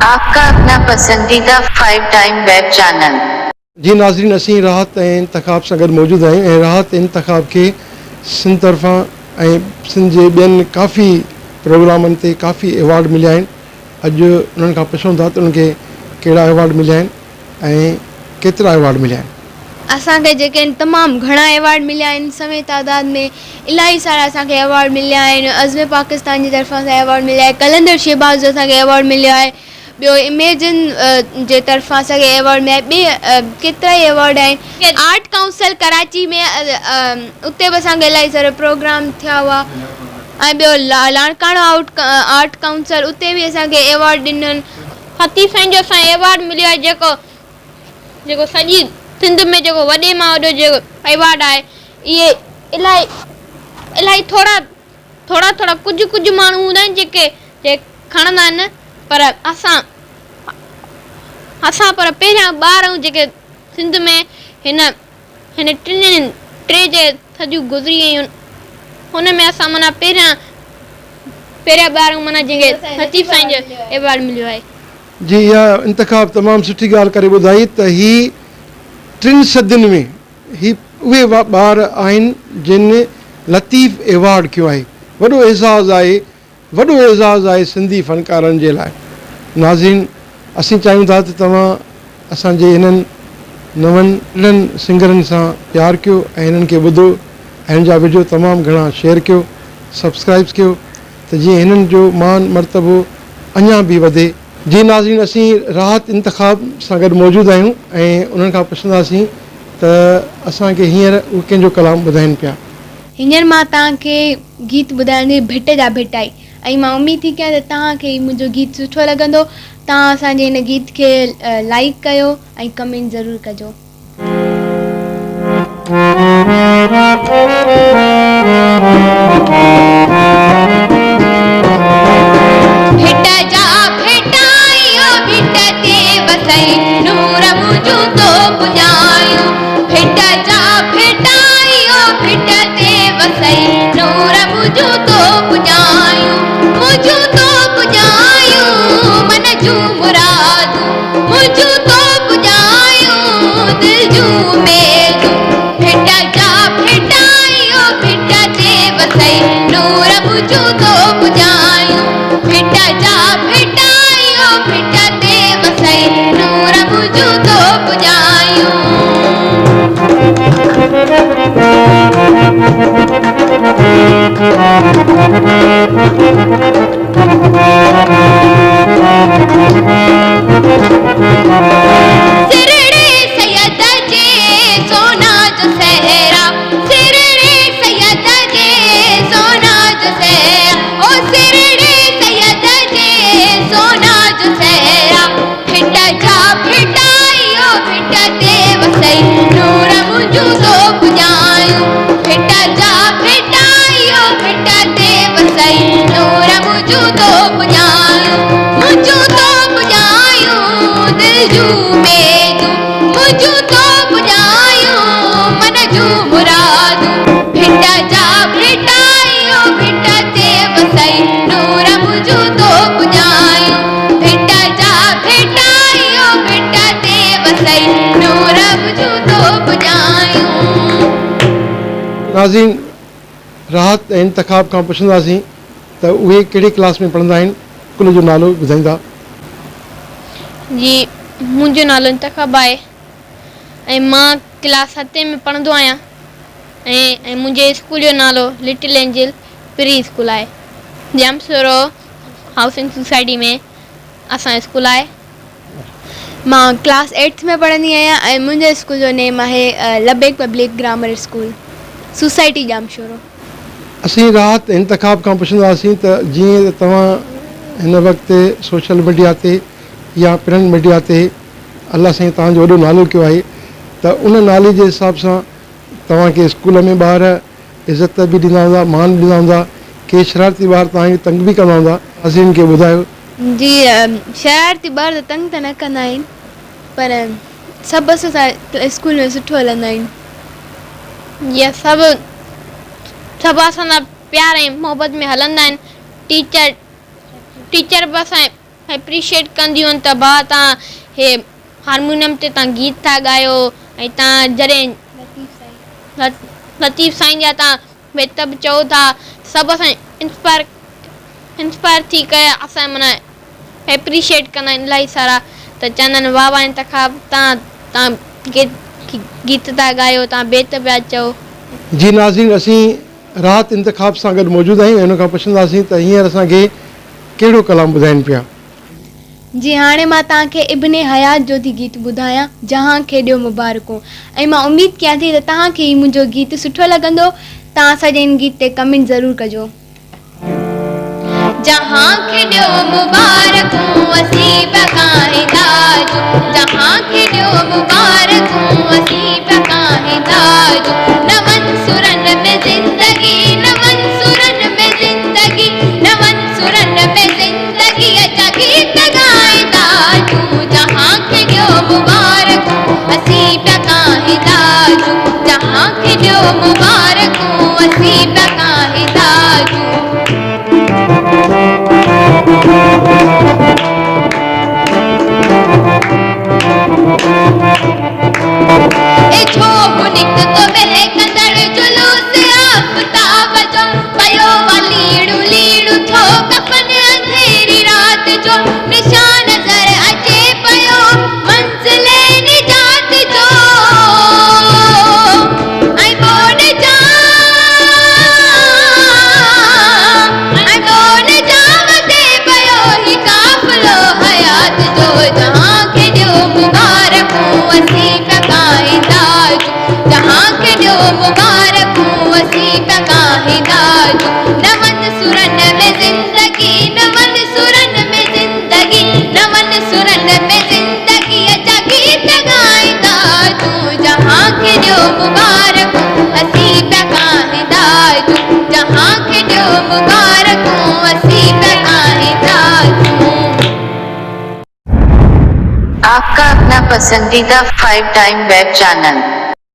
आपका अपना पसंदीदा 5 टाइम वेब चैनल। जी नाज़रीन, असीं राहत ऐं इंतख़ाब सां गॾु मौजूदु आहियूं ऐं राहत इंतख़ाब खे सिंध तरफ़ां ऐं सिंध जे ॿियनि काफ़ी प्रोग्रामनि ते काफ़ी एवॉर्ड मिलिया आहिनि। अॼु उन्हनि खां पुछूं था त उन्हनि खे कहिड़ा एवॉर्ड मिलिया आहिनि ऐं केतिरा एवॉर्ड मिलिया आहिनि। असांखे जेके तमामु घणा एवॉर्ड मिलिया आहिनि, समय तादाद में इलाही सारा असांखे एवॉर्ड मिलिया आहिनि। अज़्म पाकिस्तान जी तरफ़ां सां एवॉर्ड मिलिया आहे, कलंदर शहबाज़ जो असांखे एवॉर्ड मिलियो आहे, ॿियो इमेजिन जे तरफ़ां असांखे एवॉर्ड मिलिया आहे, ॿिए केतिरा ई एवॉर्ड आहिनि। आर्ट काउंसिल कराची में उते बि असांखे इलाही सारा प्रोग्राम थिया हुआ ऐं ॿियो लाड़काणो आर्ट काउंसिल उते बि असांखे एवॉर्ड ॾिननि। हथीफ़ साईं जो असांखे एवॉर्ड मिलियो आहे जेको सॼी सिंध में जेको वॾे मां वॾो जेको एवॉर्ड आहे। इहे इलाही थोरा कुझु माण्हू हूंदा आहिनि जेके खणंदा आहिनि, पर असां पर पहिरियां ॿार आहियूं जेके सिंध में हिन टे जे सदियूं गुज़री वियूं, हुन में असां माना पहिरियां ॿार आहियूं माना जंहिंखे हथीफ़ साईं जो एवॉर्ड मिलियो आहे। जी, इहा इंतख़ाब तमामु सुठी ॻाल्हि करे ॿुधाई त ही 3 सदियुनि में ही उहे ॿार आहिनि जिन लतीफ़ एवॉर्ड कयो आहे। वॾो एज़ाज़ आहे सिंधी फ़नकारनि जे लाइ। नाज़रीन, असीं चाहियूं था त तव्हां असांजे हिननि नवनि सिंगरनि सां प्यारु कयो ऐं हिननि खे ॿुधो ऐं हिन जा वीडियो तमामु घणा शेयर कयो, सब्सक्राइब कयो त जीअं हिननि जो मान मर्तबो अञा बि वधे। जी नाज़रीन, असीं राहत इंतख़ाब सां गॾु मौजूदु आहियूं ऐं उन्हनि खां पुछंदासीं त असांखे हींअर उहे कंहिंजो कलाम ॿुधाइनि पिया। हींअर मां तव्हांखे गीत ॿुधाईंदी भिट जा भिटाई, ऐं मां उमेद थी कयां त तव्हांखे मुंहिंजो गीत सुठो लॻंदो। तव्हां असांजे हिन गीत खे लाइक कयो ऐं कमेंट ज़रूरु कजो। नाज़रीन, राहत ऐं इंतख़ाब खां पुछंदासीं त उहे कहिड़ी क्लास में पढ़ंदा आहिनि, स्कूल जो नालो ॿुधाईंदा। जी, मुंहिंजो नालो इंतख़ाब आहे ऐं मां क्लास 7 में पढ़ंदो आहियां ऐं मुंहिंजे स्कूल जो नालो लिटिल एंजल प्री स्कूल आहे। जामसरो हाउसिंग सोसाइटी में असांजो स्कूल आहे। मां क्लास 8 में पढ़ंदी आहियां ऐं मुंहिंजे स्कूल जो नेम आहे Labbaik public grammar school, society Jamshoro. असीं राहत इंतख़ाब खां पुछंदासीं त जीअं तव्हां हिन वक़्तु सोशल मीडिया ते या प्रिंट मीडिया ते अलाह साईं तव्हांजो वॾो नालो कयो आहे, त उन नाले जे हिसाब सां तव्हांखे स्कूल में ॿार इज़त बि ॾींदा हूंदा, मान ॾींदा हूंदा, के शरारती ॿार तव्हांखे तंग बि कंदा हूंदा, असीं खे ॿुधायो। जी, शरारती ॿार त तंग त न कंदा आहिनि, पर सभु असां स्कूल में सुठो हलंदा आहिनि। इहा सभु असां सां प्यार ऐं मोहबत में हलंदा आहिनि। टीचर बि असां एप्रिशिएट कंदियूं आहिनि त भाउ तव्हां हे हारमोनियम ते तव्हां गीत था ॻायो ऐं तव्हां जॾहिं लतीफ़ साईं जा तव्हां बेतब चओ था सभु असां इंस्पायर थी करे असां माना एप्रिशिएट कंदा आहिनि इलाही सारा त चवंदा आहिनि वाह वाह इंतखाब तव्हां गीत था ॻायो तव्हां बेत पिया चओ। जी नाज़रीन, असीं राहत इंतखाब सां गॾु मौजूदु आहियूं। हिन खां पुछंदासीं त हींअर असांखे कहिड़ो कलाम ॿुधाइनि पिया। जी हाणे मां तव्हांखे इब्ने हयात जो थी गीत ॿुधायां, जहां खे ॾियो मुबारकूं। ऐं मां उमेदु कयां थी त तव्हांखे ही मुंहिंजो गीत सुठो लॻंदो। तव्हां असांजे हिन गीत ते कमेंट ज़रूरु कजो। जहां खे ॾियो मुबारकूं असीं पिया गाईंदा जो, जहां खे ॾियो मुबारकूं असीं पिया गाईंदा जो। नवनि सुरनि में ज़िंदगी, नवनि सुरनि में ज़िंदगी, नवनि सुरनि में ज़िंदगी जा गीत गाईंदा जो। जहां खे ॾियो मुबारकूं असीं पिया गाईंदा जो, जहां खे ॾियो मुबारकूं असीं पिया गाईंदा जो। ए छोब निकतो बेले कंदड़ जुलूस आफ़ताब जो, पयो लीड़ू लीड़ू थो कफन अंधेरी रात जो। निशान नज़र अचे पयो मंज़िले निजात जो, ऐं बोल जा वधे पयो ही काफ़िलो हयात जो। जहां खे ॾियो मुबारकूं असीं पिया गाईंदा जो, जहां खे ॾियो मुबारकूं असीं पिया गाईंदा जो। नवनि सुरनि में ज़िंदगी, नवनि सुरनि में ज़िंदगी, नवनि सुरनि में ज़िंदगी जा गीत गाईंदा जो। जहां खे ॾियो मुबारकूं असीं पिया गाईंदा जो, जहां खे ॾियो मुबारकूं असीं पिया गाईंदा जो। आपका अपना पसंदीदा 5 टाइम वेब चैनल